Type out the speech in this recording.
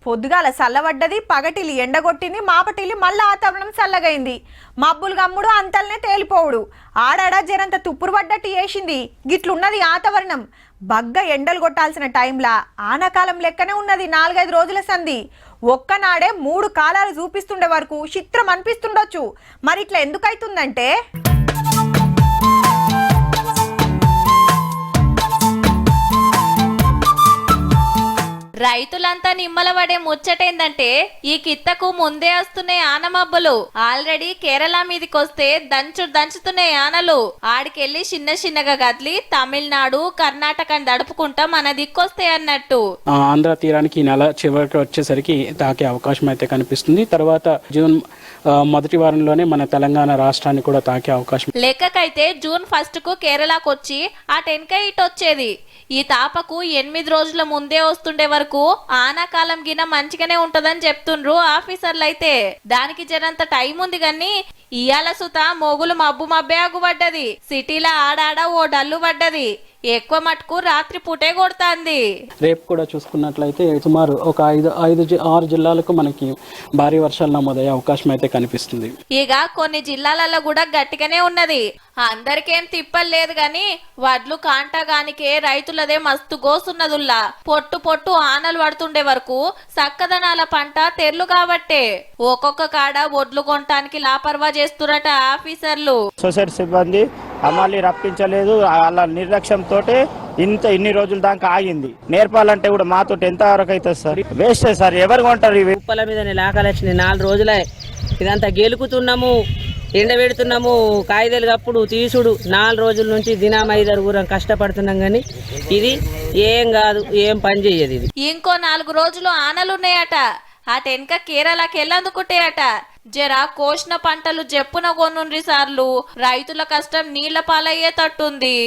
పొద్దుగాల చల్లబడ్డది, పగటిలి ఎండగొట్టింది, మాపటిలి మళ్ళా వాతావరణం చల్లగైంది. మబ్బులు గమ్ముడు అంతల్నే తేలిపోవుడు. ఆడాడ జరంత తుప్పురు పడ్డట్టు చేసింది. గిట్లున్నది వాతావరణం. బగ్గ ఎండలు కొట్టాల్సిన టైంలా ఆనకాలం లెక్కనే ఉన్నది 4-5 రోజుల సంధి. ఒక్కనాడే 3 కాలాలు చూపిస్తుండే వరకు చిత్రం అనిపిస్తుండొచ్చు. మరి ఇట్లా ఎందుకైతుందంటే రైతులంతా నిమ్మలబడే ముచ్చటేందంటే ఈ కిత్తకు ముందే వస్తున్నాయి ఆనమబ్బులు. ఆల్రెడీ కేరళ మీదికొస్తే దంచుతున్నాయి ఆనలు. ఆడికెళ్లి చిన్నగా కదిలి తమిళనాడు కర్ణాటకని దడుపుకుంటా మన దిక్కొస్తాయి అన్నట్టు. ఆంధ్ర తీరానికి ఈ నెల చివరికి వచ్చేసరికి తాకే అవకాశం అయితే కనిపిస్తుంది. తర్వాత జూన్ మొదటి వారంలోనే మన తెలంగాణ రాష్ట్రాన్ని కూడా తాకే అవకాశం. లెక్కకైతే జూన్ 1 కు కేరళకు వచ్చి ఆ టెన్క ఇటు వచ్చేది. ఈ తాపకు 8 రోజుల ముందే వస్తుండే వరకు ఆనాకాలం గిన మంచిగానే ఉంటదని చెప్తుండ్రు ఆఫీసర్లు. అయితే దానికి జరంత టైం ఉంది గాని ఇయాల సుత మొగులు మబ్బే అగుపడ్డది. సిటీలో ఆడాడ ఓ డల్లు పడ్డది. ఎక్కువ మటుకు రాత్రి పూటే కొడుతుంది. రేపు కూడా చూసుకున్నట్లయితే సుమారు ఒక 5-6 జిల్లాలకు మనకి భారీ వర్షాలు నమోదయ్యే అవకాశం అయితే కనిపిస్తుంది. ఇక కొన్ని జిల్లాలలో కూడా గట్టిగానే ఉన్నది. అందరికేం తిప్పలేదు గాని వడ్లు కాంటగానికే రైతులదే మస్తు గోసున్నదుల్లా. పొట్టు ఆనలు పడుతుండే వరకు సక్కదనాల పంట తెర్లు కాబట్టే ఒక్కొక్క కాడ వడ్లు కొనటానికి లాపర్వా చేస్తురట ఆఫీసర్లు. సొసైటీ సిబ్బంది అమలు రప్పించలేదు. వాళ్ళ నిర్లక్ష్యంతో ఇన్ని రోజుల దాకా ఆగింది. నేర్పాలంటే కూడా మాతో ఎంత వరకు అవుతుంది సార్? Waste sir. ఎవరు కొంటారు? ఉప్పల మీద లాగాలు వచ్చినాయి. 4 రోజులే ఇదంతా గెలుకుతున్నాము, ఎండబెడుతున్నాము, కాయిదాలు కప్పుడు తీసుడు. 4 రోజుల నుంచి దినం 5 ఊరం కష్టపడుతున్నాం కానీ ఇది ఏం కాదు, ఏం పని చెయ్యదు. ఇది ఇంకో 4 రోజులు ఆనలున్నాయట. ఆ టెన్క కేరళకి వెళ్ళందుకుంటాయట. జరా కోసిన పంటలు జప్పున కొనుండ్రి సార్లు. రైతుల కష్టం నీళ్ల పాలయ్యేటట్టుంది.